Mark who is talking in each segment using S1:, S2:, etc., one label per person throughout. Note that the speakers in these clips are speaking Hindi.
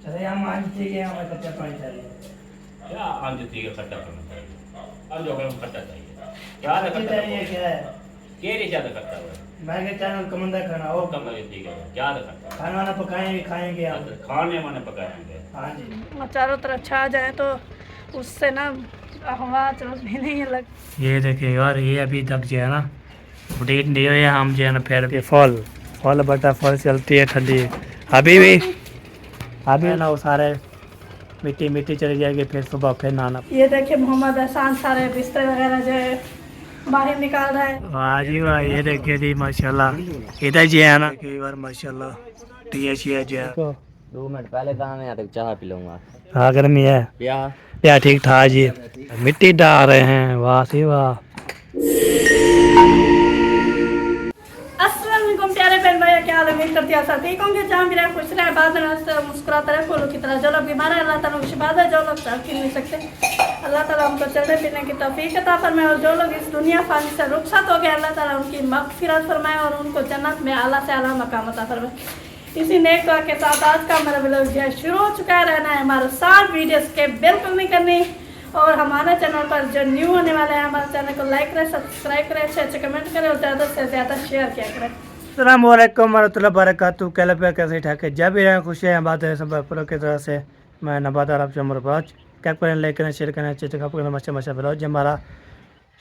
S1: अरे हम आज चाहिए, हमें कच्चा पानी चाहिए।
S2: क्या आम जत्ती का खट्टा करना चाहिए? आम जो में खट्टा चाहिए। क्या
S1: कच्चे
S2: खट्टा
S1: चाहिए
S2: बोल?
S1: क्या है?
S2: के रे ज्यादा खट्टा हुआ?
S1: मैं के चैनल कमंदा खाना हो।
S2: कम लगे ठीक है। क्या खट्टा?
S1: खाना वाना पकाएंगे खाएंगे हम।
S2: अच्छा, खाने माने पकाएंगे।
S1: हाँ जी।
S3: और चारों तरफ छा जाए तो उससे ना हवा चल भी नहीं लग।
S1: ये देखिए यार, ये अभी तक जो है ना अपडेट नहीं हुए, हम जो है ना फिर भी फॉल फॉल बटा फॉल चलती है ठंडी। अभी है ना वो सारे मिट्टी मिट्टी चली जाएगी, फिर सुबह फिर नहाना।
S3: ये देखिए मोहम्मद एहसान सारे बिस्तर वगैरह जो है बाहर निकाल रहा है।
S1: वाह जी वाह, ये देखिए जी माशाल्लाह, इधर जी है ना देखिए यार माशाल्लाह, टी एच जो है।
S4: 2 मिनट पहले कहा मैं यहाँ तक चाय पी लूंगा।
S1: हाँ गर्मी है
S4: ब्याह
S1: या ठीक ठाक जी। मिट्टी डाल रहे हैं, वाह सी वाह।
S3: अस्सलाम वालेकुम प्यारे बहन भाई, क्या हाल? उम्मीद करती है सब ठीक होंगे। जहाँ भी रहे खुश रहे, बात मुस्कुराते रहे फूलों की तरह। जो लोग बीमार है अल्लाह ताला उनकी शिफा दे, जो लोग चल फिर नहीं सकते अल्लाह ताला उनको चलने फिरने की तौफीक अता फरमाए, और जो लोग इस दुनिया फानी से रुखसत हो गए अल्लाह ताला उनकी मग़फ़िरत फरमाए और उनको जन्नत में आला से आला मकाम अता फरमाए। इसी नेक दुआ के साथ आज का हमारा व्लॉग जो है शुरू हो चुका है। रहना है हमारे साथ वीडियो स्किप बिल्कुल नहीं करनी, और हमारे चैनल पर जो न्यू होने वाले हैं हमारे चैनल को लाइक करें, सब्सक्राइब करें, अच्छे अच्छे कमेंट करें और ज़्यादा से ज़्यादा शेयर किया करें।
S1: अस्सलाम वालेकुम वरहमतुल्लाहि वबरकातुहू। कल पे कैसे ठाक है, जब भी रहें खुश हैं, बात है सब प्रो की तरह से। मैं नबादार आप चमर बाज क्या करें, लाइक करें, शेयर करें, अच्छे अच्छे करें, मच्छा मच्छा ब्लाउज जो हमारा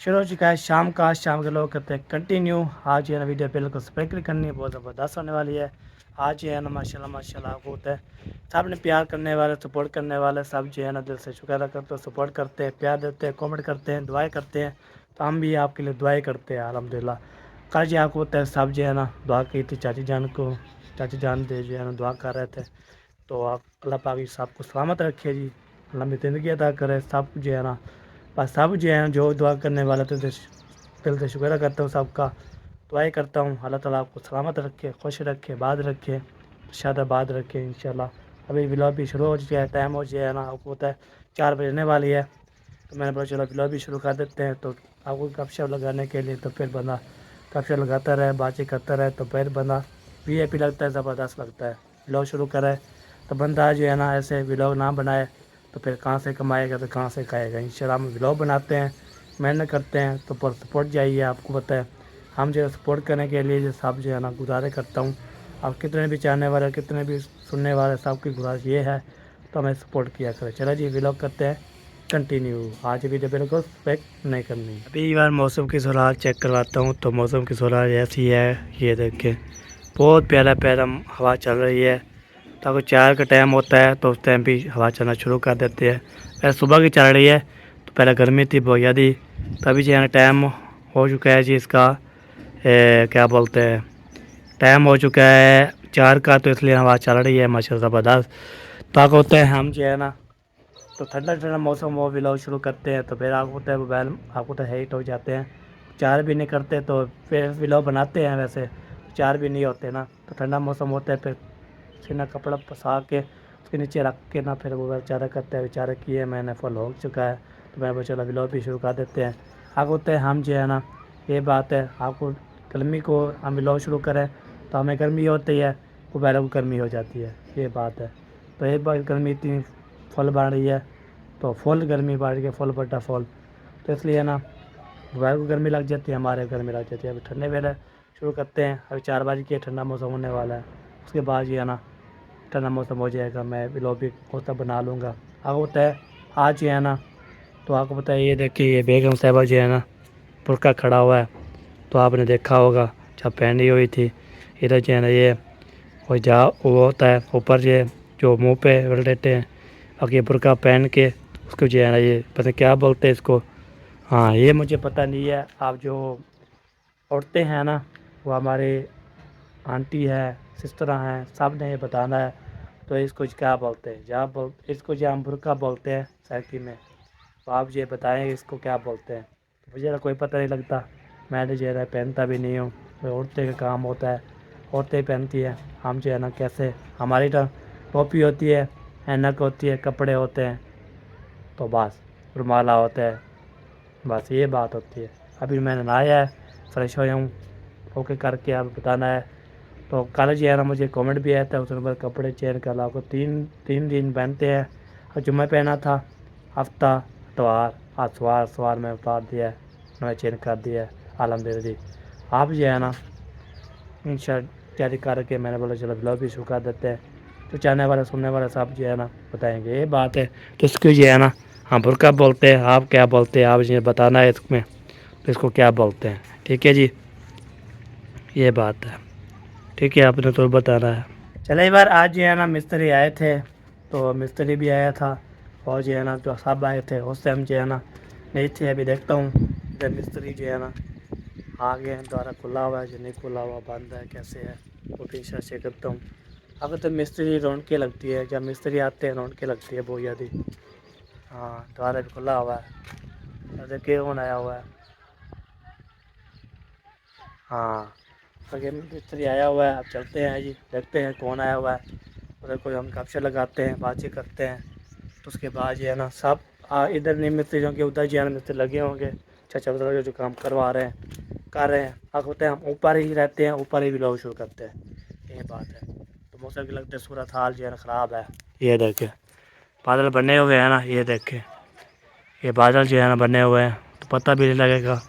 S1: शुरू हो चुका है शाम का। शाम के लोग करते हैं कंटिन्यू। आज जो है ना वीडियो बिल्कुल स्पेशल करनी है, बहुत ज़बरदस्त होने वाली है। आज जो है ना माशाल्लाह माशाल्लाह बहुत है, सब ने प्यार करने वाले, सपोर्ट करने वाले सब जो है ना दिल से शुक्र अदा करते हैं, सपोर्ट करते हैं, प्यार देते हैं, कमेंट करते हैं, दुआएं करते हैं। तो हम भी आपके लिए दुआएं करते हैं अल्हम्दुलिल्लाह। कल जी आपको होता है सब जो है ना दुआ की थी चाची जान को, चाची जान दे जो है ना दुआ कर रहे थे। तो आप अल्लाह पाक सबको सलामत रखे जी, लंबी ज़िंदगी अदा करे सब जो है ना। बस सब जो है जो दुआ करने वाला तो दिल से शुक्र करता हूँ सबका, दुआएं करता हूँ अल्लाह ताला आपको सलामत रखे, खुश रखे, बाद रखे, शादाबाद रखे इंशाल्लाह। अभी व्लॉग भी शुरू हो चुका है, टाइम हो गया है ना, आपको पता है 4 बजने वाली है। तो मैंने बोला चलो व्लॉग भी शुरू कर देते हैं। तो आपको गपशप लगाने के लिए तो फिर बंदा गपशप लगाता रहे, बातचीत करता रहे, तो फिर बंदा वीआईपी लगता है, ज़बरदस्त लगता है। व्लॉग शुरू करे तो बंदा जो है ना ऐसे व्लॉग ना बनाए तो फिर कहाँ से कमाएगा, तो कहाँ से खाएगा। इंशाल्लाह हम व्लॉग बनाते हैं, मेहनत करते हैं, तो पर सपोर्ट चाहिए। आपको पता है हम जो सपोर्ट करने के लिए जो सब जो है ना गुजारिश करता हूँ, आप कितने भी चाहने वाले, कितने भी सुनने वाले, सबकी गुजारिश ये है तो हमें सपोर्ट किया करें। चलो जी व्लॉग करते हैं कंटिन्यू। आज वीडियो बिल्कुल पैक नहीं करनी। अभी बार मौसम की सूरत चेक करवाता हूँ, तो मौसम की सूरत ऐसी है, ये देखें बहुत प्यारा प्यारा हवा चल रही है। तो अगर 4 का टाइम होता है तो उस टाइम भी हवा चलना शुरू कर देते हैं। पहले सुबह की चल रही है, तो पहले गर्मी थी बहुत ज़्यादा, तभी जो है ना टाइम हो चुका है जी इसका क्या बोलते हैं, टाइम हो चुका है 4 का, तो इसलिए हवा चल रही है माशाल्लाह ज़बरदस्त। तो आगे होता है हम जो है ना तो ठंडा ठंडा मौसम वो व्लॉग शुरू करते हैं, तो फिर आपको होता है मोबाइल आपको तो हीट हो जाते हैं, चार भी नहीं करते तो फिर व्लॉग बनाते हैं, वैसे चार भी नहीं होते ना। तो ठंडा मौसम होता है, फिर सीना कपड़ा पसा के उसके नीचे रख के ना फिर वो बेचारा करते हैं, बेचारा किए मैंने फुल हो चुका है। तो मैं चलो व्लॉग भी शुरू कर देते हैं। आगे होता है हम जो है ना, ये बात है आपको गर्मी को हम व्लॉग शुरू करें तो हमें गर्मी होती है, मोबाइलों को गर्मी हो जाती है, ये बात है। तो एक बार गर्मी इतनी फुल बढ़ रही है, तो फुल गर्मी बढ़ रही है, फुल बटा फुल, तो इसलिए ना मोबाइल को गर्मी लग जाती है, हमारे गर्मी लग जाती है। अभी ठंडे वेले शुरू करते हैं, अभी 4 बजे के ठंडा मौसम होने वाला है, उसके बाद ये है ना ठंडा मौसम हो जाएगा, मैं व्लॉग भी होता बना लूँगा। आगे होता है आज जो है ना, तो आपको पता है ये देखिए ये बेगम साहिबा जो है ना बुर्का खड़ा हुआ है, तो आपने देखा होगा जब पहनी हुई थी। इधर जो है ना ये वो जा वो होता है ऊपर जो मुंह पे रख देते हैं, और ये बुर्का पहन के उसको जो है ना ये पता नहीं क्या बोलते हैं इसको, हाँ ये मुझे पता नहीं है। आप जो औरतें हैं ना वो हमारे आंटी है, सिस्टर हैं, सब ने ये बताना है। तो इसको क्या बोलते हैं, इसको जो हम बुर्का बोलते हैं सर्दी में, तो आप ये बताएं इसको क्या बोलते हैं। तो मुझे ना कोई पता नहीं लगता, मैं जो है पहनता भी नहीं हूँ, तो औरतें का काम होता है, औरतें पहनती है। हम जो है ना कैसे हमारी तो टोपी होती है, ऐनक होती है, कपड़े होते हैं, तो बस रुमाला होता है, बस ये बात होती है। अभी मैंने नहाया है, फ्रेश होया हूँ, ओके करके अब बताना है तो कल जो है ना मुझे कमेंट भी आया था, उसने बोला कपड़े चेंज कर लो, आपको तीन दिन पहनते हैं। और जुम्मे पहना था, हफ्ता, इतवार, आज सवार में उतार दिया है, मैंने चेंज कर दिया है। अल्हम्दुलिल्लाह जी। आप जो है ना इंशाल्लाह तैयारी करके मैंने बोला चलो ब्लॉग भी शुरू कर देते हैं, तो चाहने वाले सुनने वाले सब जो है ना बताएंगे ये बात है। तो इसको जो है ना हम बुर्का बोलते हैं, आप क्या बोलते हैं, आप मुझे बताना है इसमें तो इसको क्या बोलते हैं। ठीक है जी, ये बात है। ठीक है, आपने तो बताना है। चले एक बार आज जो है ना मिस्त्री आए थे, तो मिस्त्री भी आया था और जो है ना जो सब आए थे उस टाइम जो है ना नहीं थे। अभी देखता हूँ इधर मिस्त्री जो है ना आ गए हैं, द्वारा खुला हुआ है जो नहीं खुला हुआ, बंद है, कैसे है वो पीछे से करता हूँ। अब तो मिस्त्री रौनकें लगती है, जब मिस्त्री आते हैं रौनकें लगती है बहुत ज़्यादा। हाँ, द्वारा भी खुला हुआ है, देखिए कौन आया हुआ है। हाँ, अगर मिस्त्री आया हुआ है, अब चलते हैं जी, देखते हैं कौन आया हुआ है। उधर कोई हम कपशे लगाते हैं, बातचीत करते हैं, तो उसके बाद जो है ना सब इधर नहीं मिस्त्री होंगे, उधर जो है ना मिस्त्री लगे होंगे, चाचा उधर जो काम करवा रहे हैं कर रहे हैं। अब होते हैं हम ऊपर ही रहते हैं, ऊपर ही ब्लॉग शुरू करते हैं, ये बात है। तो मौसम की लगता है सूरत हाल जो है ना ख़राब है। ये देखे बादल बने हुए हैं ना, ये देखे ये बादल जो है ना बने हुए हैं, तो पता भी नहीं लगेगा।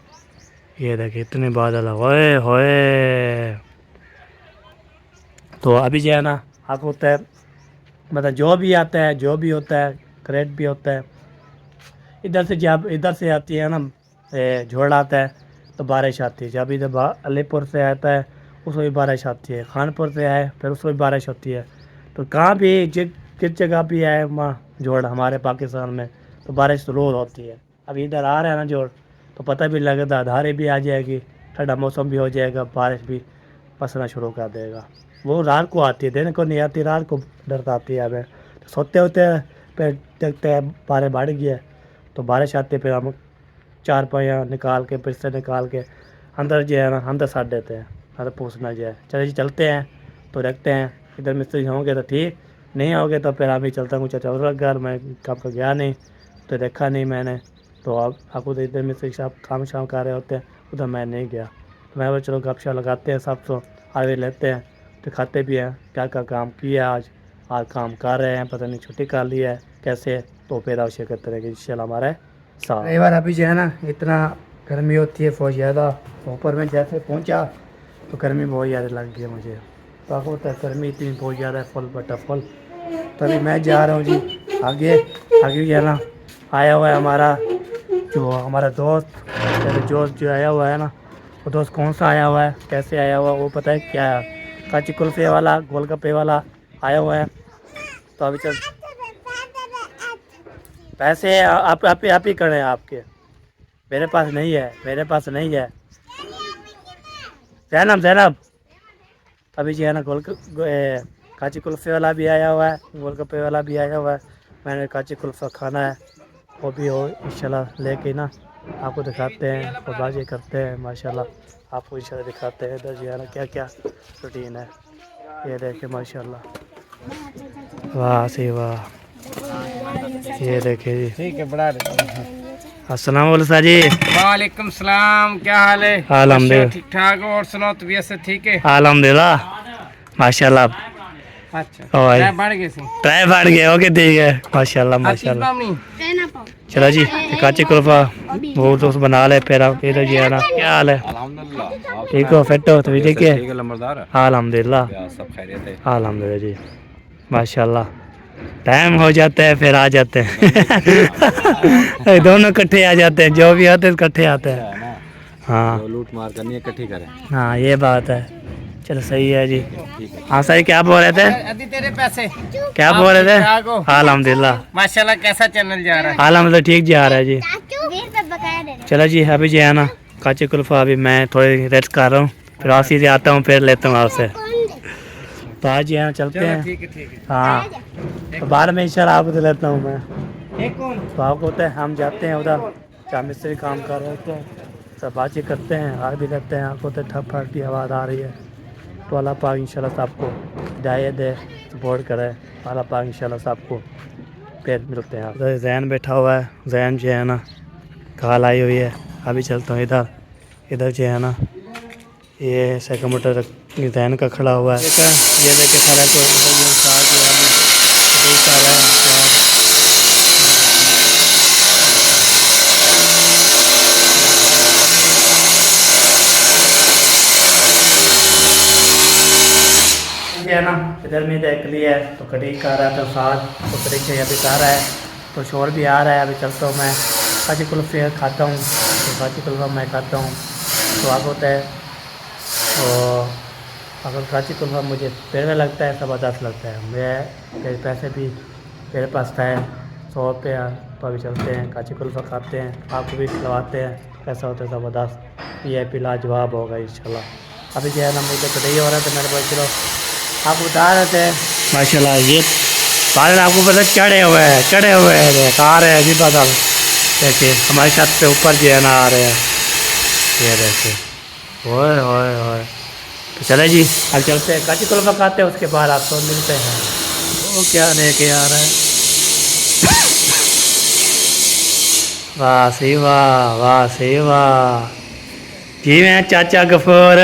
S1: ये देखिए इतने बादल होए होए। तो अभी जो है ना आप होता है मतलब जो भी आता है, जो भी होता है, करेट भी होता है। इधर से जब इधर से आती है ना झोड़ आता है तो बारिश आती है। जब इधर अलीपुर से आता है उसमें भी बारिश आती है, खानपुर से आए फिर उसमें भी बारिश होती है। तो कहाँ भी किस जगह भी आए वहाँ जोड़ हमारे पाकिस्तान में तो बारिश तो रोज़ होती है। अब इधर आ रहा है ना जोड़ तो पता भी लगेगा, धारें भी आ जाएगी, ठंडा मौसम भी हो जाएगा, बारिश भी पसना शुरू कर देगा। वो रात को आती है, दिन को नहीं आती, रात को डरता आती है। हमें तो सोते होते फिर देखते हैं बारिश बढ़ गई है तो बारिश आती है, फिर हम चार पहिया निकाल के बिस्तर निकाल के अंदर जो है ना अंदर साट देते हैं, अंदर पूछना जो है। चलो जी चलते हैं, तो देखते हैं इधर मिस्त्री होंगे तो ठीक, नहीं होगे तो फिर हम ही चलता हूँ चाचा उधर घर। मैं कब का गया नहीं तो देखा नहीं मैंने, तो अब आपको तो इधर मिस्त्री साहब काम शाम कर रहे होते हैं, उधर मैं नहीं गया। तो मैं बोला चलो गपशप लगाते हैं, सब तो आगे लेते हैं, दिखाते भी हैं क्या क्या काम किया आज काम कर रहे हैं, पता नहीं छुट्टी कर ली है कैसे, तो फिर आवश्यक करते रहेंगे इंशाल्लाह हमारे साथ। कई बार अभी जो है ना इतना गर्मी होती है बहुत ज़्यादा, ऊपर में जैसे पहुंचा तो गर्मी बहुत ज़्यादा लग गई मुझे। तो आपको होता है गर्मी इतनी बहुत ज़्यादा फुल बटा फुल। तो अभी मैं जा रहा हूँ जी आगे जो है ना आया हुआ है हमारा दोस्त जो आया हुआ है ना, वो दोस्त कौन सा आया हुआ है, कैसे आया हुआ है वो पता है क्या है, काची कुल्फे वाला गोलगप्पे वाला आया हुआ है। तो अभी चल पैसे आप ही करें आपके, मेरे पास नहीं है। जैनब अभी जो है ना काची कुल्फे वाला भी आया हुआ है, गोलगप्पे वाला भी आया हुआ है। मैंने काची कुल्फा खाना है, वो भी हो इंशाल्लाह लेके ना आपको दिखाते हैं और बाजी करते हैं माशाल्लाह, आपको इंशाल्लाह दिखाते हैं इधर जो है ना क्या क्या रूटीन है। ये देखे माशाल्लाह, वाह सही वाह। ये देखे जी,
S5: ठीक है बड़ा
S1: अस्सलाम वालेकुम जी।
S5: वालेकुम सलाम, क्या हाल है?
S1: अल्हम्दुलिल्लाह
S5: ठीक ठाक हो? और सुनाओ तबीयत से ठीक है?
S1: अल्हम्दुलिल्लाह माशाल्लाह।
S5: अच्छा
S1: ओए
S5: मैं बढ़ गए
S1: ट्राई बढ़ गए, ओके ठीक है माशाल्लाह माशाल्लाह। चलो जी काची कुल्फा वो दोस्त बना ले, फिर आप इधर जी है ना क्या हाल है?
S6: अल्हम्दुलिल्लाह
S1: ठीक हो, फिट हो, तो ठीक है
S6: ठीक है लंबरदार,
S1: अल्हम्दुलिल्लाह
S6: सब खैरियत है।
S1: अल्हम्दुलिल्लाह जी माशाल्लाह। टाइम हो जाता है फिर आ जाते हैं दोनों इकट्ठे आ जाते हैं, जो भी आते हैं इकट्ठे आते हैं। हाँ
S6: जो लूट मार करनी है इकट्ठी करें।
S1: हाँ ये बात है, चलो सही है जी। हाँ सही, क्या बोल रहे थे?
S5: अभी तेरे पैसे
S1: क्या बोल रहे थे?
S5: ठाक हो?
S1: अल्हम्दुलिल्लाह
S5: माशाल्लाह कैसा चैनल जा रहा है?
S1: अल्हम्दुलिल्लाह ठीक जा रहा है जी। चलो जी अभी जो है ना काची कुल्फा अभी मैं थोड़ी रेस्ट कर रहा हूँ, फिर वापसी से आता हूँ फिर लेता हूँ आपसे। तो आज जो है ना चलते हैं।
S5: ठीक है
S1: हाँ तो बाद में इंशाल्लाह आपको तो लेता हूँ मैं।
S5: एक कौन?
S1: तो आपको होता है हम जाते हैं उधर जहाँ मिस्त्री काम कर रहे होते हैं, सब बातचीत करते हैं, आग भी करते हैं। आपको तो ठप ठप की आवाज़ आ रही है, तो अल्लाह पाक इंशाल्लाह सबको हिदायत दे, सपोर्ट करे अल्लाह पाक इंशाल्लाह सबको। फिर मिलते हैं। उधर जैन बैठा हुआ है, जैन जो है ना कॉल आई हुई है, अभी चलता हूँ इधर जो है ना ये सेकंड मोटर डिज़ाइन का खड़ा हुआ है। ये देखिए सारा को साथ जो है ठीक कर रहा है। ये है ना इधर में देख लिया है तो कड़ी का रहा था साथ तो कड़ी से अभी आ रहा है तो शोर भी आ रहा है। अभी चलता हूँ मैं काची कुल्फ़ी खाता हूँ तो काची कुल्फ़ा मैं खाता हूँ तो आप होता है। और अगर काची कुल्फ़ा मुझे पेड़ में लगता है ज़बरदस्त लगता है। मेरे पैसे भी मेरे पास था 100 रुपये तो अभी चलते हैं काची कुल्फ़ा खाते हैं आपको भी खिलवाते हैं कैसा होता है ज़बरदस्त। ये भी लाजवाब होगा इंशाल्लाह। अभी जो है ना मुझे कटई हो रहा था मेरे पास चलो आप बता रहे थे माशाल्लाह। ये बादल आपको पता चढ़े हुए हैं कहाँ रहे हैं जी बादल देखिए हमारी छत पे ऊपर जो है ना आ रहे हैं। ये देखिए ओए ओए ओए तो चले जी अब चलते हैं काची कुल्फ़ा खाते हैं उसके बाद आपको मिलते हैं। वो क्या लेके आ रहा है वाह सही वाह जी मैं चाचा गफूर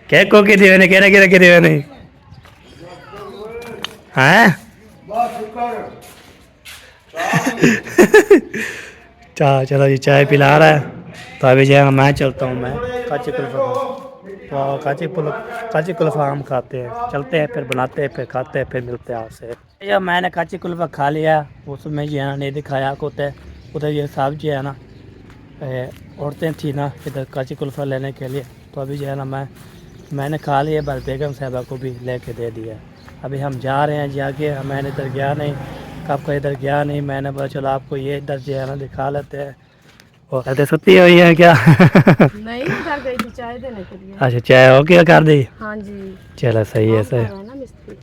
S1: क्या को की थी मैंने कहना कि थी मैंने हैं चाय चलो जी चाय पिला रहा है तो अभी जाएगा मैं चलता हूँ मैं काची कुल्फ़ा तो काची कुल्फ़ा हम खाते हैं चलते हैं फिर बनाते हैं फिर खाते हैं फिर मिलते हैं आपसे। या मैंने काची कुल्फ़ा खा लिया उसमें जो है ना नहीं दिखाया को उधर ये साहब जो है ना औरतें थी ना इधर काची कुल्फ़ा लेने के लिए तो अभी जो है ना मैंने खा लिया बस बेगम साहबा को भी लेके दे दिया। अभी हम जा रहे हैं जाके मैंने इधर गया नहीं आपको इधर गया नहीं मैंने बोला चलो आपको ये इधर जो है ना दिखा लेते हैं। और कहते सुती हुई है क्या
S7: नहीं घर गई थी चाय देने के लिए।
S1: अच्छा चाय हो गया कर दी
S7: हाँ जी
S1: चलो सही है सही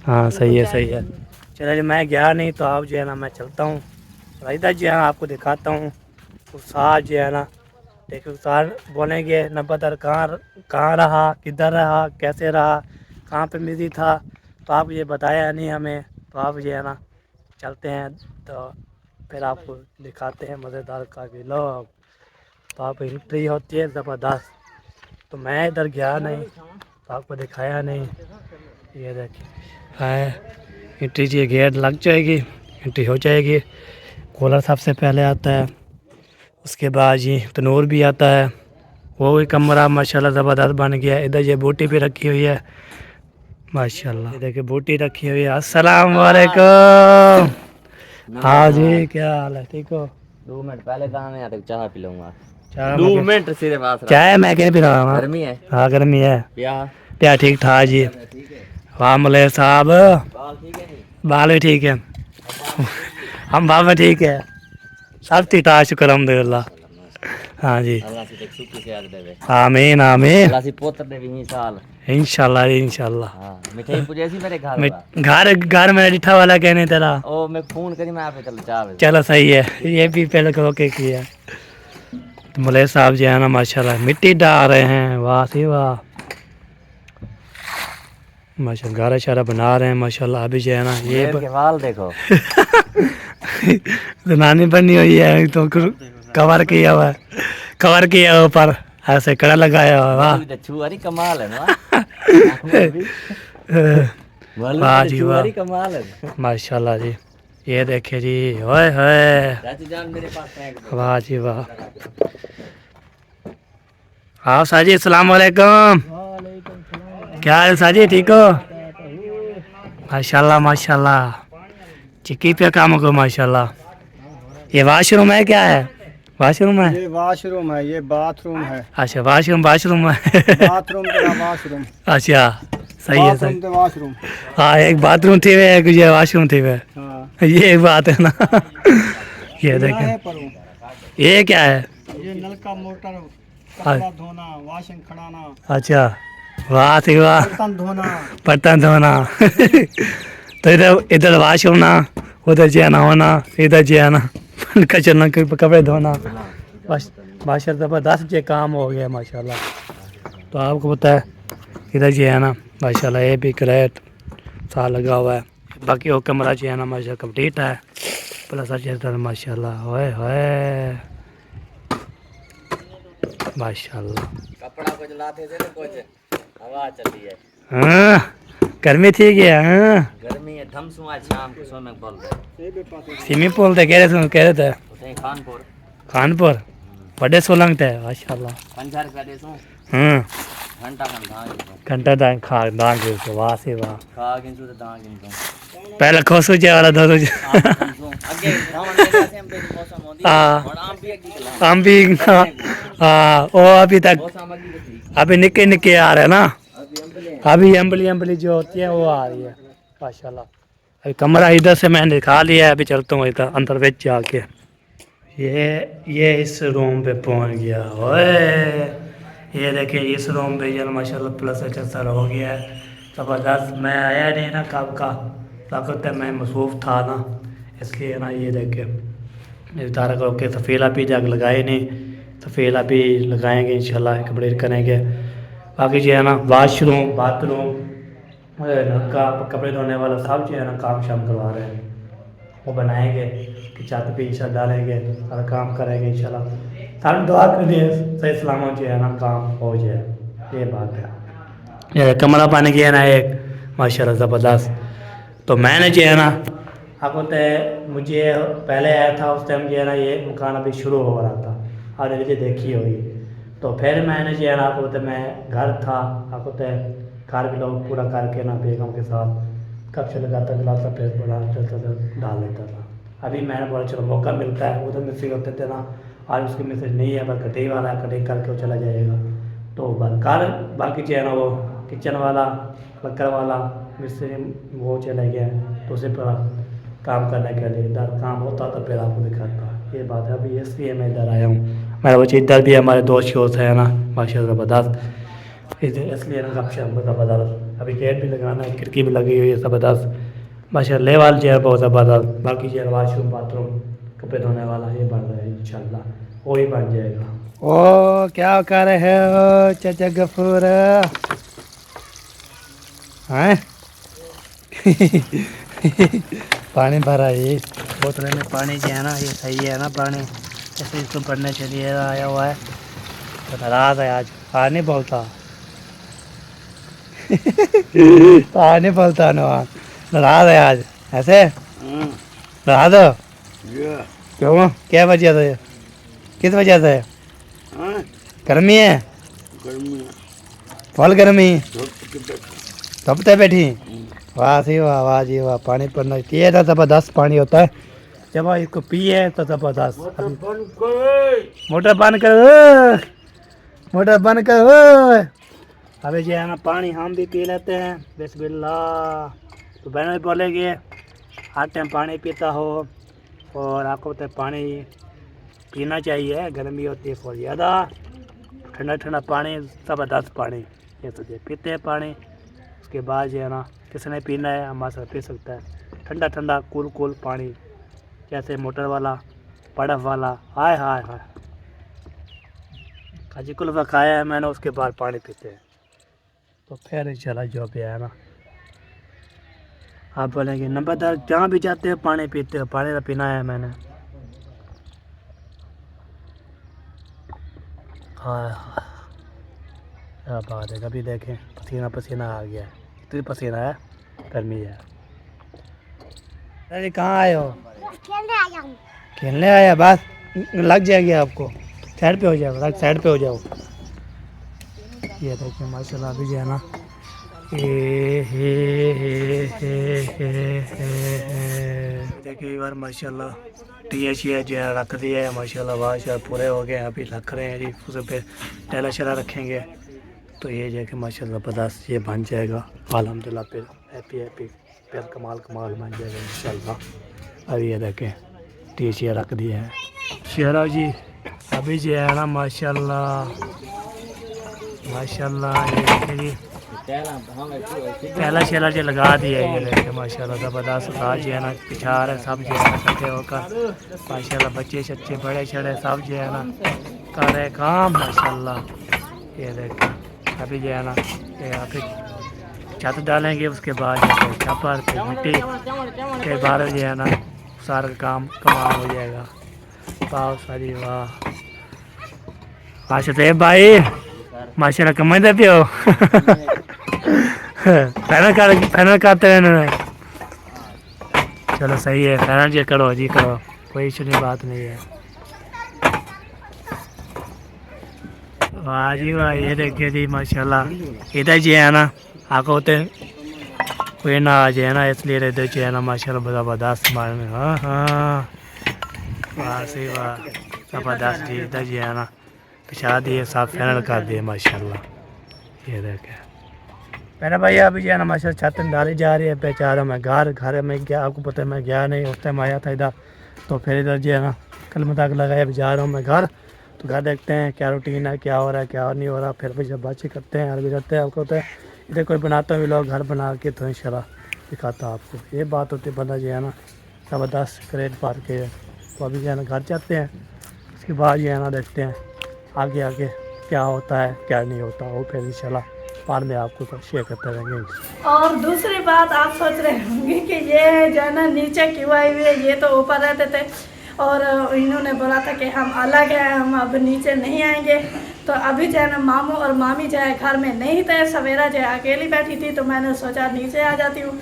S1: हाँ सही है चलो जी मैं गया नहीं तो आप जो है ना मैं चलता हूँ इधर जो है आपको दिखाता हूँ उस्ताद जो है ना देखिए उस्ताद बोलेंगे नब्बतर कहाँ रहा किधर रहा कैसे रहा कहाँ पे बिजी था तो आप ये बताया नहीं हमें तो आप जो है ना चलते हैं तो फिर आपको दिखाते हैं मज़ेदार का भी लोग तो आप एंट्री होती है ज़बरदस्त तो मैं इधर गया नहीं तो आपको दिखाया नहीं। ये देखिए है एंट्री जी गेट लग जाएगी एंट्री हो जाएगी। कूलर सबसे पहले आता है उसके बाद जी तनूर भी आता है वो भी कमरा माशाल्लाह ज़बरदस्त बन गया है। इधर ये बूटी भी रखी हुई है माशाल्लाह ये देखिए बूटी रखी हुई है। अस्सलाम वालेकुम हाँ जी क्या हाल है ठीक हो
S4: 2 मिनट पहले कहा मैं तक चाय पी लूंगा।
S1: चाय
S4: 2 मिनट सिर्फ आसरा
S1: चाय मैं क्या पी रहा हूँ
S4: गर्मी है
S1: हाँ गर्मी है
S4: क्या
S1: ठीक ठाक जी वाह मले साहब
S4: बाल ठीक है नहीं
S1: बाल भी ठीक है हम बाबा ठीक है सब ठीक ठाक शुक्र अल्हम्दुलिल्लाह हाँ जी
S4: अल्लाह से सुखी से याद देवे
S1: आमीन आमीन
S4: अल्लाह से पुत्र देवी ही साल
S1: इंशाल्लाह
S4: हां मिठाई पूजे सी मेरे घर
S1: घर में डिठा वाला कहने तेरा
S4: ओ मैं फोन करी मैं आप चल चावे
S1: चलो सही है ये भी पहले को के किया तो मले साहब जो है ना माशाल्लाह मिट्टी डाल रहे हैं वाह सी वाह माशाल्लाह गारा शारा बना रहे हैं माशाल्लाह। अभी जो है ना ये
S4: के बाल देखो
S1: जनानी बनी हुई है तो कवर किया ऊपर ऐसे कड़ा लगाया हुआ वाह
S4: छुआरी कमाल है ना
S1: वाह जी वाह
S4: कमाल है
S1: माशाल्लाह जी। ये देखिए जी ओए होए
S4: चाची जान मेरे पास फेंक दो
S1: वाह जी वाह हाँ साजी अस्सलाम वालेकुम क्या हाल साजी ठीक हो माशाल्लाह चिक्की पे काम को माशाल्लाह। ये वॉशरूम है क्या है वॉशरूम है
S5: ये वॉशरूम है ये बाथरूम है
S1: अच्छा वॉशरूम है
S5: बाथरूम तेरा वॉशरूम
S1: अच्छा सही है सही
S5: तो वॉशरूम
S1: हाँ एक बाथरूम थी वे एक ये वॉशरूम थी वे
S5: हाँ
S1: ये एक बात है ना ये देखें ये क्या है
S5: ये नल का मोटर कपड़ा धोना वाशिंग खड़ाना
S1: अच्छा वाह थी वाह बर्तन धोना तो इधर वाश होना उधर जाना होना इधर जाना कचरना कपड़े धोना बस माशा ज़बरदस्त ये काम हो गया माशाल्लाह। तो आपको पता है इधर जो है ना माशाल्लाह ये भी क्रेट सा लगा हुआ है बाकी वो कमरा जो है ना माशा कंप्लीट है प्लस अच्छा माशाल्लाह होए होए माशाल्लाह।
S4: कपड़ा कुछ लाते थे तो कुछ हवा चली है।
S1: हाँ गर्मी थी क्या? हाँ
S4: गर्मी है थमसू आज शाम को स्विमिंग पूल पे
S1: स्विमिंग पूल थे कह रहे थे
S4: उसे खानपुर
S1: खानपुर बड़े सोलंग थे माशाल्लाह।
S4: 50 रुपया दे सो
S1: हाँ
S4: घंटा खन दांग
S1: घंटा दाएं खा दांग के तो वाह से वाह
S4: खा गिन तो दांग गिन
S1: पहले खोसू जे वाला दो
S4: आगे धावन में जैसे हम पे मौसम होती
S1: हाँ।
S4: और आम भी अगी चला
S1: हम भी हाँ वो अभी तक
S4: मौसम अगी थी
S1: अभी निके निके आ रहे हैं ना।
S4: अभी हम
S1: अभी अम्बली अम्बली जो होती है वो आ रही है माशाल्लाह। अभी कमरा इधर से मैंने दिखा लिया है, अभी चलता हूँ इधर अंदर वेच जाके। ये इस रूम पे पहुँच गया। ओए ये देखिए इस रूम पे यार माशाल्लाह प्लस अच्छा हो गया है ज़बरदस्त। मैं आया नहीं ना कब का ताकत है, मैं मसरूफ़ था ना इसलिए ना। ये देखिए इस तारा को के सफ़ेला भी जाग लगाए नहीं, सफ़ेला भी लगाएंगे इंशाल्लाह कंप्लीट करेंगे। बाकी जो है ना वाशरूम बाथरूम नलका कपड़े धोने वाला सब जो है ना काम शाम करवा रहे हैं, वो बनाएंगे कि छत पे इंशाल्लाह डालेंगे, सारा काम करेंगे इंशाल्लाह। सारी दुआ कर दिए सही सलामत जो है ना काम हो जाए, ये बात है। ये कमरा पाने की है ना एक माशाल्लाह ज़बरदस्त। तो मैंने जो है ना आपको तो मुझे पहले आया था उस टाइम जो है ना ये मकान अभी शुरू हो रहा था और मुझे देखी होगी। तो फिर मैंने जो है ना आपको तो मैं घर था आपको तो घर भी लोग पूरा करके ना बेगम के साथ कब से लगाता गलाता फिर बड़ा चलता था डाल लेता था। अभी मैंने बोला चलो मौका मिलता है, उधर मिस्त्री होते थे ना, आज उसकी मैसेज नहीं है, बस कटिंग वाला है, कटिंग करके वो चला जाएगा। तो बरकार बाकी जो है ना वो किचन वाला लक्कर वाला मिस्त्री वो चला गया, तो उसे पर काम करने के लिए इधर काम होता तो फिर आपको दिखाता। ये बात है, अभी इसलिए मैं इधर आया हूँ। मेरा बच्चे इधर भी हमारे दोस्त शोस्त है ना माशाल्लाह ज़बरदस्त, इसलिए ना गपशप ज़बरदस्त। अभी गेट भी लगाना है, खिड़की भी लगी हुई है ज़बरदस्त माशाल्लाह। लेवल जो है बहुत ज़बरदस्त। बाकी जो है वाशरूम बाथरूम कपड़े धोने वाला ये बन रहा है इंशाल्लाह, वो ही बन जाएगा। ओ क्या कर रहे हो चाचा गफूर? हैं पानी भरा ये बोतल में पानी जो है ना ये सही है ना पानी, ऐसे इसको पढ़ने के लिए आया हुआ है। तो नाराज है आज नहीं बोलता नहीं बोलता नाराज है आज ऐसे नाराज हो क्यों? क्या वजह से? किस वजह से? गर्मी है? फुल गर्मी तपते बैठी? वाह सी वाह, वाह जी वाह। पानी पड़ना चाहिए था, ज़बरदस्त पानी होता है जब इसको पिए तो ज़बरदस्त। मोटर बंद कर, मोटर बंद कर। अभी जो है ना पानी हम भी पी लेते हैं बिस्मिल्लाह। तो बहन भी बोलेंगे हर टाइम पानी पीता हो, और आपको पता है पानी पीना चाहिए, गर्मी होती है बहुत ज़्यादा, ठंडा ठंडा पानी ज़बरदस्त पानी ये तो पीते हैं पानी। उसके बाद जो है ना किसने पीना है हमारे साथ पी सकता है ठंडा ठंडा कूल कूल पानी, जैसे मोटर वाला बर्फ़ वाला। हाय हाय हाय काजी कुल्फ़ा खाया है मैंने, उसके बाद पानी पीते हैं। तो फिर इंशाल्लाह जो भी है ना आप बोलेंगे नंबरदार जहाँ भी जाते हो पानी पीते हो, पानी तो पीना है मैंने। हाँ क्या बात है, कभी देखें पसीना पसीना आ गया है, इतनी पसीना है, गर्मी है। अरे कहाँ आए हो?
S8: खेलने आया हूँ।
S1: खेलने आया? बस लग जाएगी आपको, साइड पे हो जाओ, साइड पे हो जाओ। ये देखिए माशाल्लाह अभी जो है ना देखिए यार माशाल्लाह टी जो है रख दिया है माशाल्लाह, वाह पूरे हो गए, अभी रख रहे हैं जी। उस पर टैला शैला रखेंगे तो ये जो है कि माशाल्लाह ज़बरदस्त ये बन जाएगा अल्हम्दुलिल्लाह। फिर हैप्पी हैप्पी फिर कमाल कमाल बन जाएगा इंशाल्लाह। अभी ये देखें टी रख दिया है शेरा जी। अभी जो है ना माशाल्लाह माशाल्लाह ये देखें जी पहला शेला जो लगा दिया है, ये देखें माशाल्लाह ज़बरदस्त। साथ जो है ना पिछाड़ है सब जो है ना इकट्ठे होकर माशाल्लाह, बच्चे शच्चे बड़े छड़े सब जो है ना कर रहे काम माशाल्लाह। ये देखें अभी जो है ना यहाँ पे छत डालेंगे, उसके बाद छप्पर फिर मिट्टी के बाद जो है ना सारा काम कमाल हो जाएगा। वाह सारी वाह। अच्छा भाई माशाल्लाह कमाते पियो फाइनल करते हैं इन्होंने। चलो सही है, फाइनल जी करो जी करो, कोई इशू नहीं, बात नहीं है। वाह जी वाह, ये देखिए जी माशाल्लाह। इधर जी है ना आपको होते कोई ना आ जाए ना, इसलिए इधर जी है ना माशाल्लाह ज़बरदस्त मारने। हाँ हाँ वाह सही वाह, ज़बरदस्त जी। इधर जी है ना पिछा दिए, साफ फाइनल कर दिए माशाल्लाह। ये देखे मेरा भाई अभी जो है ना माशाल्लाह छत डाली जा रही है। बेचारा मैं घर में गया, आपको पता है मैं गया नहीं, उस टाइम आया था इधर, तो फिर इधर जो है ना कल मजाक लगाया, अभी जा रहा हूँ मैं घर। तो घर देखते हैं क्या रूटीन है, क्या हो रहा है क्या नहीं हो रहा, फिर भी जब बातचीत करते हैं अरबी करते हैं। आपको होता है इधर कोई बनाता भी लोग घर बना के तो इंशाल्लाह दिखाता आपको। ये बात होती है, बंदा जो है ना ज़बरदस्त क्रेड पार के। तो अभी जो है ना घर जाते हैं, उसके बाद जो है ना देखते हैं आगे आगे क्या होता है क्या नहीं होता, वो फिर इंशाल्लाह बाद में आपको शेयर करते रहेंगे।
S3: और दूसरी बात आप सोच रहे होंगे कि ये जो है ना नीचे क्यों आए हुए, ये तो ऊपर रहते थे और इन्होंने बोला था कि हम अलग हैं, हम अब नीचे नहीं आएंगे। तो अभी जो है ना मामू और मामी जो है घर में नहीं थे, सवेरा जो है अकेली बैठी थी, तो मैंने सोचा नीचे आ जाती हूँ।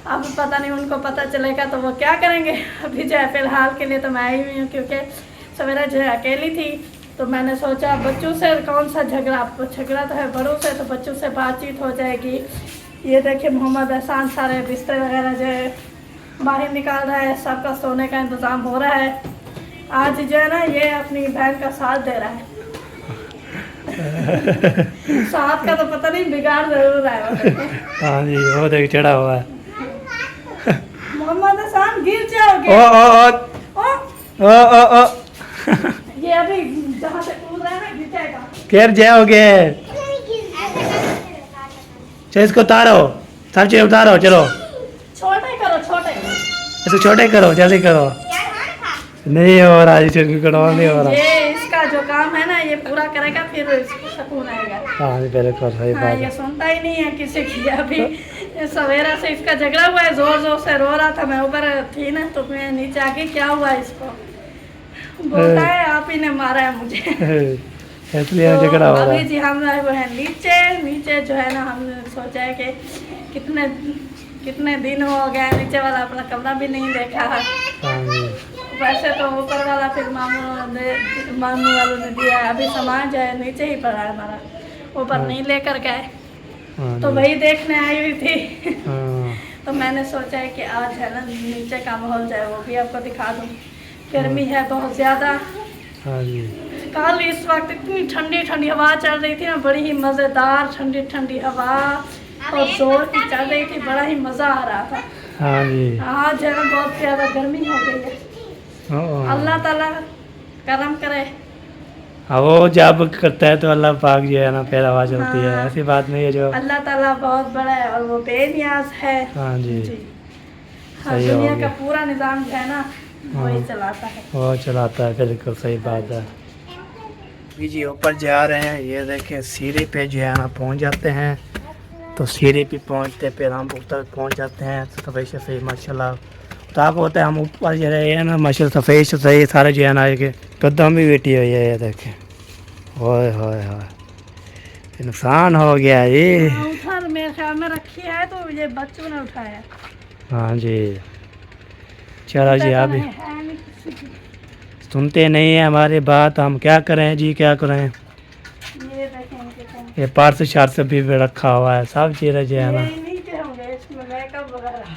S3: अब पता नहीं उनको पता चलेगा तो वो क्या करेंगे। अभी जो है फ़िलहाल के लिए तो मैं आई हुई हूँ, क्योंकि सवेरा जो है अकेली थी। तो मैंने सोचा बच्चों से कौन सा झगड़ा तो है बड़ों से, तो बच्चों से बातचीत हो जाएगी। ये देखिए मोहम्मद एहसान सारे बिस्तर वगैरह जो है बाहर निकाल रहा है, सबका सोने का इंतज़ाम हो रहा है। आज जो है ना ये अपनी बहन का साथ दे रहा है। साथ का तो पता नहीं बिगाड़ जरूर रहा है।
S1: हाँ जी वो देख चढ़ा हुआ है।
S3: मोहम्मद एहसान गिर जाओगे।
S1: ओ ओ ओ ओ ओ
S3: ये अभी जहाँ से कूद रहा है ना गिर जाएगा।
S1: गिर जाओगे, चलो इसको उतारो, सब चीज़ उतारो, चलो
S3: छोटे करो छोटे।
S1: ऐसे छोटे करो, जल्दी करो। नहीं हो रहा जी, करो नहीं हो रहा।
S3: ये इसका जो काम है ना ये पूरा करेगा फिर इसको सुकून आएगा।
S1: हाँ जी पहले कर सही
S3: हाँ,
S1: बात
S3: ये
S1: है।
S3: सुनता ही नहीं है किसी की। अभी सवेरा से इसका झगड़ा हुआ है, जोर जोर से रो रहा था। मैं ऊपर थी ना तो मैं नीचे आके क्या हुआ इसको, बोलता है आप ही ने मारा है मुझे।
S1: इसलिए झगड़ा हो रहा
S3: अभी
S1: है।
S3: जी हम लोग हैं नीचे जो है ना हमने सोचा है कि कितने दिन हो गए नीचे वाला अपना कमरा भी नहीं देखा है।
S1: हाँ जी
S3: वैसे तो ऊपर वाला फिर मामू वालों ने दिया है, अभी सामान जो है नीचे ही पड़ा है हमारा, ऊपर नहीं लेकर गए।
S1: हाँ
S3: तो
S1: जी,
S3: वही देखने आई हुई थी।
S1: हाँ
S3: तो मैंने सोचा है कि आज है ना नीचे का माहौल जो है वो भी आपको दिखा दूँ। गर्मी है बहुत ज़्यादा।
S1: हाँ जी
S3: कल इस वक्त इतनी ठंडी ठंडी हवा चल रही थी ना, बड़ी ही मज़ेदार ठंडी ठंडी हवा और जोर की चल रही थी, बड़ा ही मज़ा आ रहा था।
S1: हाँ जी।
S3: आज है ना बहुत ज़्यादा गर्मी हो गई है। अल्लाह ताला करम करे।
S1: हाँ वो जब करता है तो अल्लाह पाक जो है ना फिर आवाज़ चलती है,
S3: हाँ।
S1: ऐसी बात नहीं है जो।
S3: अल्लाह ताला बहुत बड़ा है और वो बेनियाज है।
S1: हाँ जी
S3: जी हाँ,
S1: सही हो
S3: दुनिया
S1: गया।
S3: का पूरा निज़ाम जो है ना वही चलाता है।
S1: वो चलाता है, बिल्कुल सही बात है। जी ऊपर जा रहे हैं, ये देखें सीढ़ी पे जो है ना पहुंच जाते हैं। तो सीढ़ी पे पहुंचते फिर हम ऊपर पहुंच जाते हैं। तो सफ़ेद से सही माशाल्लाह तो आपको होता है हम ऊपर जो है ना माशाल्लाह सफ़ेद से सही सारे जो है ना ये कदम भी बैठी हुई है। ये देखें होए होए होए नुकसान हो गया ये।
S3: उधर मेरे ख्याल में रखी है तो ये बच्चों ने उठाया।
S1: हाँ जी चलो जी अभी
S3: है नहीं किसी की।
S1: सुनते नहीं है हमारी बात, हम क्या करें जी क्या करें।
S3: ये देखें इनके कहीं।
S1: ये पार्स शार्स भी रखा हुआ है, सब चीज़ें जो है ना
S3: ये नीचे होंगे, इसमें मेकअप वगैरह।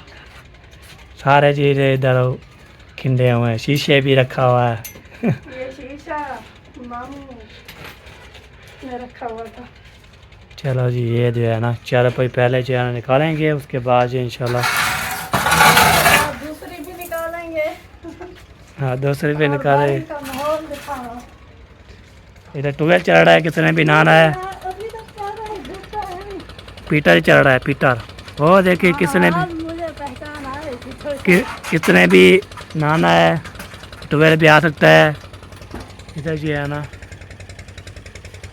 S1: सारे चीज़ें इधर खिंडे हुए हैं, शीशे भी रखा हुआ है।
S3: ये शीशा मामू ने रखा हुआ था।
S1: चलो जी ये जो है ना चार रुपये पहले जो है ना निकालेंगे, उसके बाद जो इंशाल्लाह
S3: और दूसरी भी निकालेंगे।
S1: हाँ 200 रुपये
S3: और
S1: निकाले।
S3: बाहर का माहौल दिखाना।
S1: इधर टूवेल चल रहा है, किसने भी नहाना है।
S3: अभी तक क्या रहा है, डूबता है नहीं।
S1: पीटर चल रहा है पीटर, वो देखिए किसने भी
S3: आज मुझे पहचान आ रही थी थोड़ी।
S1: कितने भी नहाना है टूवेल भी आ सकता है। इधर जो है ना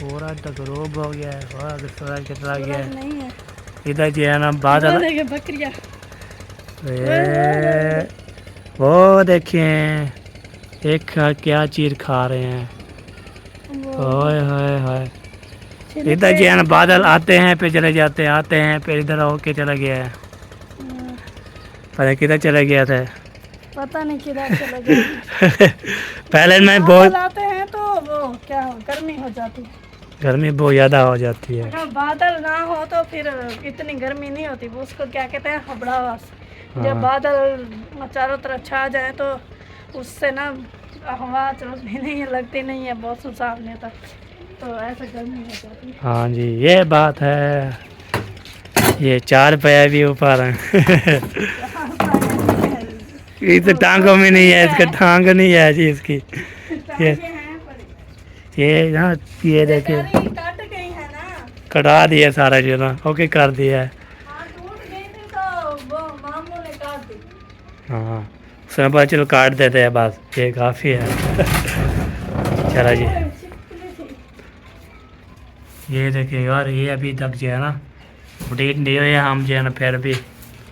S1: पूरा तकरूब हो गया है, वाह सूरज कितना गया है।
S3: नहीं है।
S1: इधर जो है ना बादल
S3: देखे बकरियाँ।
S1: वो देखिए एक क्या चीज़ खा रहे हैं। ओए होए होए इधर जो है ना बादल आते हैं फिर चले जाते हैं, आते हैं फिर इधर होके चला गया है। पता किधर चला गया था।
S3: पता नहीं किधर चले गए।
S1: पहले मैं
S3: बादल
S1: बहुत
S3: आते हैं तो वो क्या गर्मी हो जाती है।
S1: गर्मी बहुत ज़्यादा हो जाती है।
S3: अगर बादल ना हो तो फिर इतनी गर्मी नहीं होती, वो उसको क्या कहते हैं हबड़ावास।
S1: हाँ।
S3: जब बादल चारों तरफ छा जाए तो उससे ना हवा चलती नहीं है, लगती नहीं है, बहुत सुसाव नहीं होता, तो ऐसा गर्मी हो जाती है।
S1: हाँ जी ये बात है। ये 4 पैर भी ऊपर हैं। ये तो टांगों में नहीं है, इसका टांग नहीं है जी इसकी। ये ना ये देखिए
S3: कट गई है ना।
S1: कटा दिया सारा जो ना ओके कर दिया है।
S3: हाँ टूट गई थी तो वो मामू ने काट दी।
S1: हाँ उसने पता चलो काट देते हैं बस, ये काफ़ी है। चला जी ये देखिए यार, ये अभी तक जो है ना अपडेट नहीं हुए, हम जो है ना फिर भी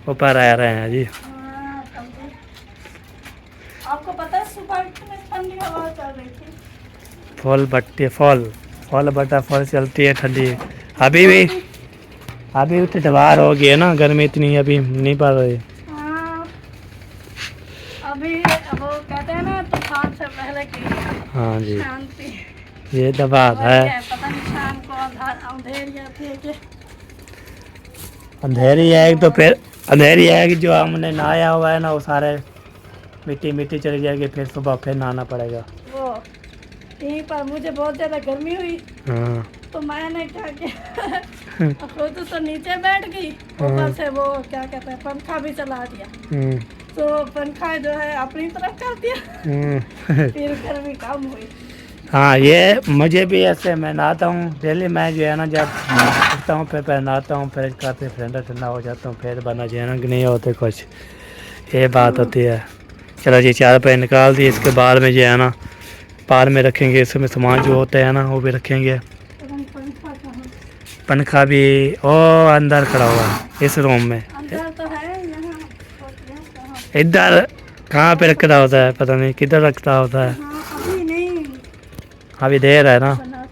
S1: ऊपर आ रहे हैं जी।
S3: हाँ, समझे। आपको पता है सुबह कितनी ठंडी हवा चल रही थी।
S1: फॉल बट्टा फॉल चलती है ठंडी। अभी भी ठंडवार हो गई है ना, गर्मी इतनी अभी नहीं पड़ रही।
S3: हाँ, अभी वो कहते हैं ना तूफान से पहले की
S1: हाँ जी
S3: शांति।
S1: ये तो बात
S3: और
S1: है।
S3: क्या, पता नहीं शाम को अंधेरी आती है कि
S1: अंधेरी है तो फिर अंधेरी है कि जो हमने नहाया हुआ है ना वो सारे मिट्टी चली जाएगी, फिर सुबह फिर नहाना पड़ेगा।
S3: वो यहीं पर मुझे बहुत ज़्यादा गर्मी हुई
S1: हाँ
S3: तो मैंने क्या किया खुद तो नीचे बैठ गई, ऊपर से वो क्या कहते हैं पंखा भी चला दिया,
S1: हम्म,
S3: तो पंखा जो है अपनी तरफ कर दिया।
S1: हम्म।
S3: फिर गर्मी कम हुई।
S1: हाँ ये मुझे भी ऐसे, मैं नहाता हूँ डेली। मैं जो है ना जब उठता हूँ फिर नहाता हूँ, फिर खाते ठंडा हो जाता हूँ, फिर बना जो है ना नहीं होते कुछ, ये बात होती है। चलो जी 4 पैर निकाल दिए, इसके बाद में जो है ना पार में रखेंगे, इसमें सामान जो होते हैं ना वो भी रखेंगे।
S3: पंखा कहाँ?
S1: पंखा भी ओ अंदर खड़ा हुआ है इस रूम में।
S3: अंदर तो है यहाँ, कहाँ?
S1: इधर कहाँ पे रखता होता है, पता नहीं किधर रखता होता है।
S3: हाँ, अभी नहीं
S1: अभी देर है ना।
S3: बना।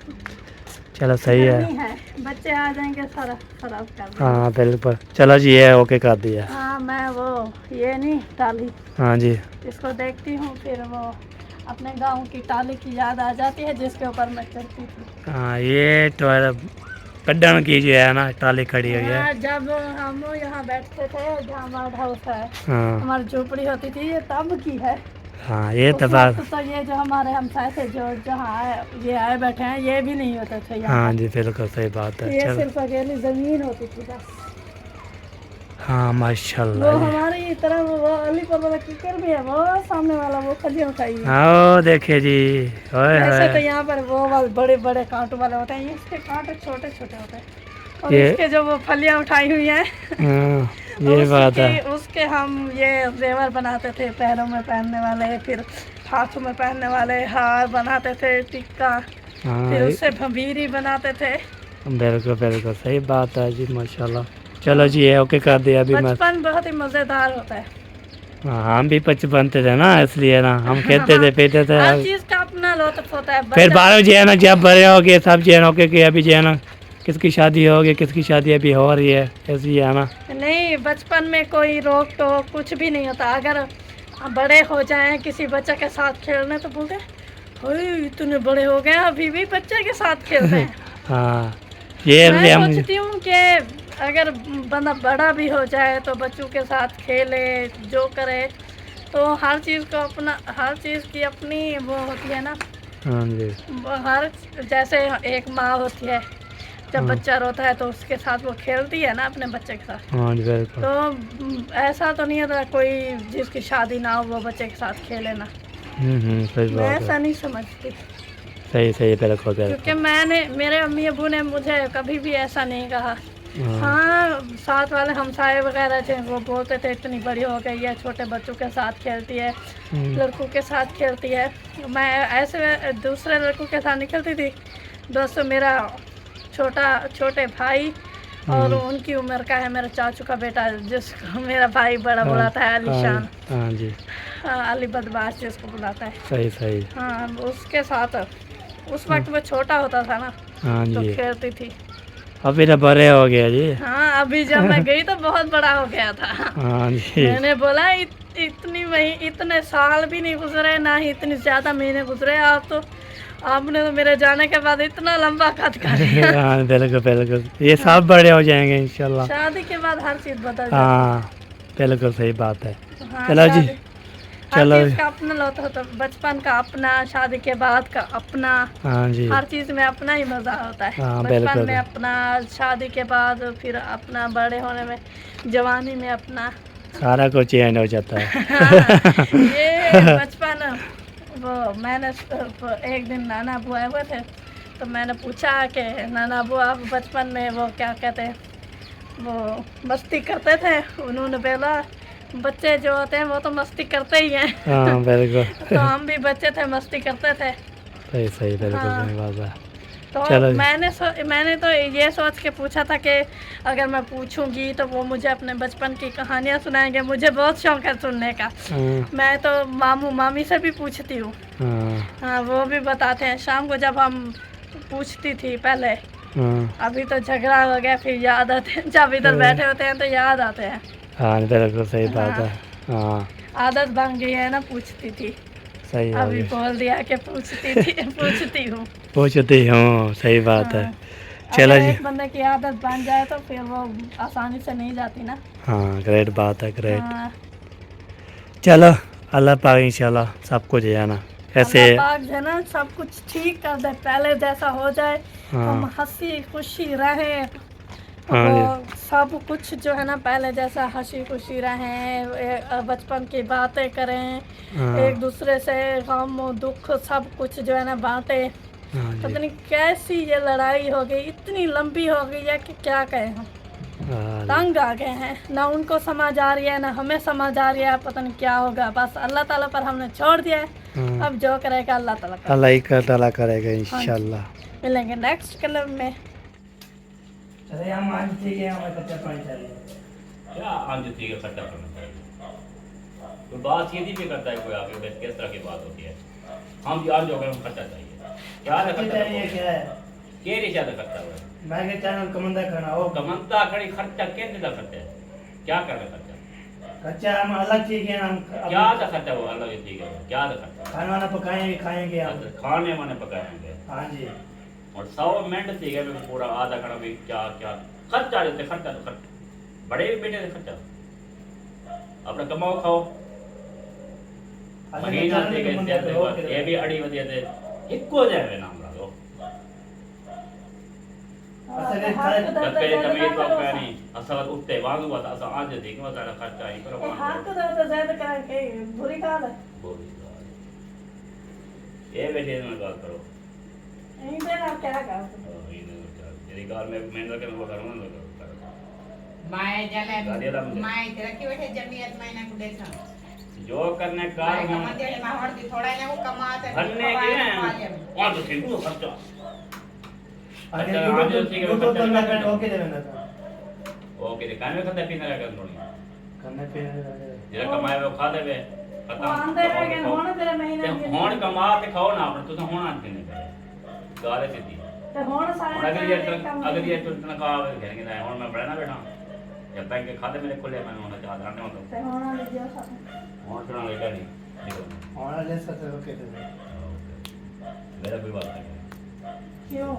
S1: चलो सही है।
S3: गर्मी है, बच्चे आ जाएंगे सारा खराब कर देंगे।
S1: हाँ बिल्कुल। चलो जी ये ओके कर दिया।
S3: हाँ मैं वो ये नहीं टाली,
S1: हाँ जी
S3: इसको देखती हूँ फिर वो अपने गांव की टाली की याद आ जाती है जिसके ऊपर मैं चलती थी।
S1: हाँ ये तो कड्डन की जो है ना टाली खड़ी हुई है।
S3: हाँ, जब हम यहाँ बैठते थे जहाँ हमारा हाउस है,
S1: हाँ
S3: हमारी झोपड़ी होती थी, ये तब की है।
S1: हाँ ये तो
S3: उस
S1: बात।
S3: वक्त तो ये जो हमारे हमसाए थे जो जहाँ ये आए बैठे हैं, ये भी नहीं होते थे यहाँ।
S1: हाँ जी बिल्कुल सही बात है।
S3: ये
S1: चलो
S3: सिर्फ अकेली जमीन होती थी बस।
S1: हाँ
S3: वो
S1: माशाल्लाह।
S3: हमारी तरफ वो अलीपुर वाला किकर भी है, वो सामने वाला वो खलियों का ही है।
S1: हाँ देखिए जी ओए
S3: ऐसे तो
S1: होए।
S3: यहाँ पर वो वाले बड़े बड़े कांटों वाले होते हैं, इसके कांटे छोटे छोटे होते हैं। और
S1: ये-
S3: इसके जो वो फलियाँ उठाई हुई हैं
S1: हाँ ये बात है।
S3: उसके हम ये जेवर बनाते थे, पैरों में पहनने वाले, फिर हाथों में पहनने वाले हार बनाते थे, टिक्का,
S1: हाँ
S3: फिर उससे भंभीरी बनाते थे।
S1: बिल्कुल सही बात है जी माशाल्लाह। चलो जी ये ओके कर दिया। अभी मैं
S3: बचपन बहुत ही मज़ेदार होता है।
S1: हाँ, हम भी 55 थे ना, इसलिए ना हम खेलते थे पीते थे।
S3: हर चीज़ का अपना लुत्फ होता है।
S1: फिर बाद में जो है ना जब बड़े हो गए सब जो है ना कि अभी जो है ना किसकी शादी होगी, किसकी शादी अभी हो रही है, ऐसी है ना।
S3: नहीं, बचपन में कोई रोक टोक कुछ भी नहीं होता। अगर बड़े हो जाएं किसी बच्चे के साथ खेलने तो बोलते ओए इतने बड़े हो गए अभी भी बच्चे के साथ खेलते हैं।
S1: हाँ ये
S3: मैं
S1: हम
S3: सोचती हूँ कि अगर बंदा बड़ा भी हो जाए तो बच्चों के साथ खेले, जो करे, तो हर चीज़ को अपना, हर चीज़ की अपनी वो होती है ना।
S1: हाँ जी
S3: हर जैसे एक माँ होती है, जब बच्चा रोता है तो उसके साथ वो खेलती है ना अपने बच्चे के साथ।
S1: हाँ जी बिल्कुल।
S3: तो ऐसा तो नहीं होता कोई जिसकी शादी ना हो वो बच्चे के साथ खेले ना।
S1: सही
S3: मैं
S1: बात है।
S3: ऐसा नहीं समझती,
S1: सही बिल्कुल
S3: क्योंकि मेरे अम्मी अबू ने मुझे कभी भी ऐसा नहीं कहा।
S1: हाँ
S3: हाँ, साथ वाले हमसाए वगैरह थे वो बोलते थे इतनी बड़ी हो गई है, छोटे बच्चों के साथ खेलती है, लड़कों के साथ खेलती है। मैं ऐसे दूसरे लड़कों के साथ नहीं खेलती थी। दोस्तों मेरा छोटे भाई और उनकी उम्र का है मेरा चाचू का बेटा, जिसको मेरा भाई बड़ा बुलाता है अलीशान।
S1: हाँ जी
S3: हाँ, अली बदमाश जिसको बुलाता है।
S1: सही।
S3: हाँ, उसके साथ उस वक्त वो छोटा होता था ना,
S1: हाँ
S3: तो
S1: जी।
S3: खेलती थी।
S1: अभी तो बड़े हो गया जी।
S3: हाँ, अभी जब मैं गई तो बहुत बड़ा हो गया था।
S1: हाँ जी।
S3: मैंने बोला इतने साल भी नहीं गुजरे, ना ही इतनी ज्यादा महीने गुजरे, आप तो आपने तो मेरे जाने के बाद इतना लंबा कद कर लिया।
S1: हाँ बिल्कुल बिल्कुल, ये सब बड़े हो जाएंगे इंशाल्लाह।
S3: शादी के बाद हर चीज बदल जाती
S1: हाँ बिल्कुल सही बात है।
S3: है। हाँ,
S1: चलो जी,
S3: शादी-
S1: चलो।
S3: हर चीज का अपना होता होता, बचपन का अपना, शादी के बाद का अपना,
S1: हाँ जी।
S3: हर चीज में अपना ही मजा होता है।
S1: हाँ,
S3: बचपन
S1: बिल्कुल।
S3: में अपना, शादी के बाद फिर अपना, बड़े होने में, जवानी में अपना।
S1: सारा कुछ चेंज हो जाता है।
S3: ये बचपन, वो मैंने एक दिन नाना बुआ आए हुए थे, तो मैंने पूछा कि नाना बुआ आप बचपन में वो क्या कहते हैं, वो मस्ती करते थे? उन्होंने बोला बच्चे जो होते हैं वो तो मस्ती करते ही हैं।
S1: हाँ बिल्कुल।
S3: तो हम भी बच्चे थे, मस्ती करते थे।
S1: सही सही, बिल्कुल
S3: हाँ।
S1: सही बात है।
S3: तो
S1: चलो जी।
S3: मैंने तो ये सोच के पूछा था कि अगर मैं पूछूंगी तो वो मुझे अपने बचपन की कहानियाँ सुनाएंगे। मुझे बहुत शौक है सुनने का।
S1: हाँ
S3: मैं तो मामू मामी से भी पूछती हूँ।
S1: हाँ
S3: हाँ, वो भी बताते हैं। शाम को जब हम पूछती थी पहले,
S1: हाँ।
S3: अभी तो झगड़ा हो गया, फिर याद आते हैं। जब इधर बैठे होते हैं तो याद आते हैं।
S1: हाँ बिल्कुल सही बात है। हाँ
S3: आदत बन गई है ना, पूछती थी।
S1: सही हो
S3: अभी
S1: गया।
S3: बोल दिया कि पूछती थी, पूछती हूँ।
S1: पूछती हूँ, सही बात है।
S3: हाँ।
S1: चलो
S3: अगर
S1: जी।
S3: एक बंदे की आदत बन जाए तो फिर वो आसानी से नहीं जाती ना।
S1: हाँ ग्रेट बात है, ग्रेट।
S3: हाँ,
S1: चलो, अल्लाह पाक इंशाल्लाह सब कुछ है ना ऐसे।
S3: अल्लाह पाक जो है ना सब कुछ ठीक कर दे, पहले जैसा हो जाए।
S1: हाँ।
S3: हम हंसी खुशी रहें।
S1: हाँ
S3: वो सब कुछ जो है ना पहले जैसा हंसी खुशी रहें, बचपन की बातें करें,
S1: हाँ।
S3: एक दूसरे से गम दुख सब कुछ जो है ना बांटे।
S1: हाँ
S3: पता
S1: जी।
S3: नहीं कैसी ये लड़ाई हो गई, इतनी लंबी हो गई है कि क्या कहें हम।
S1: हाँ जी।
S3: तंग आ गए हैं, ना उनको समझ आ रही है ना हमें समझ आ रही है। पता नहीं क्या होगा, बस अल्लाह ताला पर हमने छोड़ दिया है।
S1: हाँ।
S3: अब जो करेगा अल्लाह ताला करेगा।
S1: अल्लाह ही ताला करेगा इंशाल्लाह।
S3: मिलेंगे नेक्स्ट क्लब में।
S1: चले हम आज ठीक है, हमें कच्चा पानी चाहिए।
S2: क्या आंधी ठीक है, खट्टा करना चाहिए। तो बात ये भी करता है कोई आगे, बस किस तरह की बात होती है। हम भी आज जो करें खट्टा चाहिए। क्या है खट्टा
S1: चाहिए क्या है?
S2: के रे ज्यादा खट्टा हुआ
S1: मैं के चैनल कमंदा खाना हो
S2: कमंता खड़ी खट्टा के दिला खट्टा है, क्या कर रहा खट्टा?
S1: कच्चा हम अलग चीज है, हम
S2: क्या था खट्टा वो अलग चीज है, क्या था खट्टा?
S1: खाना वाना पकाएंगे खाएंगे हम।
S2: खाने वाने पकाएंगे
S1: हाँ जी।
S2: और 100 मिनट थी गए मैं पूरा आधा खाना भी क्या क्या खर्चा देते, खर्चा तो खर्चा बड़े बेटे से खर्चा अपना कमाओ खाओ महीना दे गए ये भी अड़ी वजह से इक्को जाए नाम ला दो जबकि तमीज को नहीं असल उठते वांग हुआ था असल आज देख में सारा खर्चा ही करो
S3: हाथ तो ज्यादा करके बुरी बात है।
S2: ये बेटे में बात करो
S3: नहीं देना क्या कर
S2: तेरी कार में मैं के मैं करूंगा ना
S8: माए
S2: गाड़ी
S8: जले
S2: वाला मुझे।
S8: माए तेरा की बैठे जमीयत महीना को देखा
S2: जो करने कार
S8: माए
S2: में
S8: कमाते हैं माहौल की थोड़ा ना वो कमाते
S2: भरने के हैं और तो ठीक है खर्चा
S1: अरे
S2: अच्छा, आज जो ठीक है,
S1: यूट्यूब
S2: खर्चा
S1: तो मैं
S2: करना।
S1: ओके देवे ना था।
S2: ओके दे कान में खाता पीना लगा थोड़ी
S1: खाने पीने लगे।
S2: जेरा कमाए वो खा देवे
S3: वो आंदे रहेंगे होने तेरे महीने में
S2: होण कमा के खाओ ना अपन तो होण आते नहीं करे गाले सीधी
S3: तो होने
S2: और
S3: सारे
S2: अगर ये तो इतना का घेरेंगे ना होण में बड़ा ना बैठा जब तक के खाते मेरे खुले मैंने होना चाहता नहीं होता
S3: तो होने लीजिए साथ
S2: होण सुना लेगा नहीं देखो
S1: और ले सकते ओके देवे।
S2: मेरा कोई बात नहीं
S3: क्यों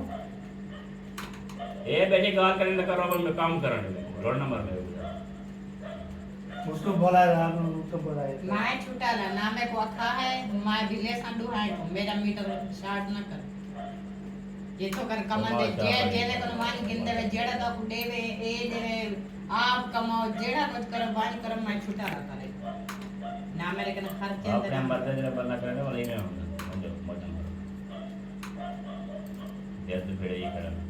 S2: ये बेटे गाल करने लगा करो मैं काम करने लगा रोड नंबर में
S1: उसको बोला है आप उसको बोला है।
S8: माए छूटा ला ना मैं को अखा है माए बिले संडू है मेरा मीटर स्टार्ट ना कर ये तो कर कमन दे जे जेले को मान गिंदे वे जेड़ा तो कुडे वे ए जेरे आप कमाओ जेड़ा कुछ करो बानी करो मैं छूटा ला करे ना मेरे कने खर्च
S2: अपने
S8: अंदर
S2: मर्द जरा बंदा करने वाला ही नहीं होता जो मर्द ये तो फिर ये करना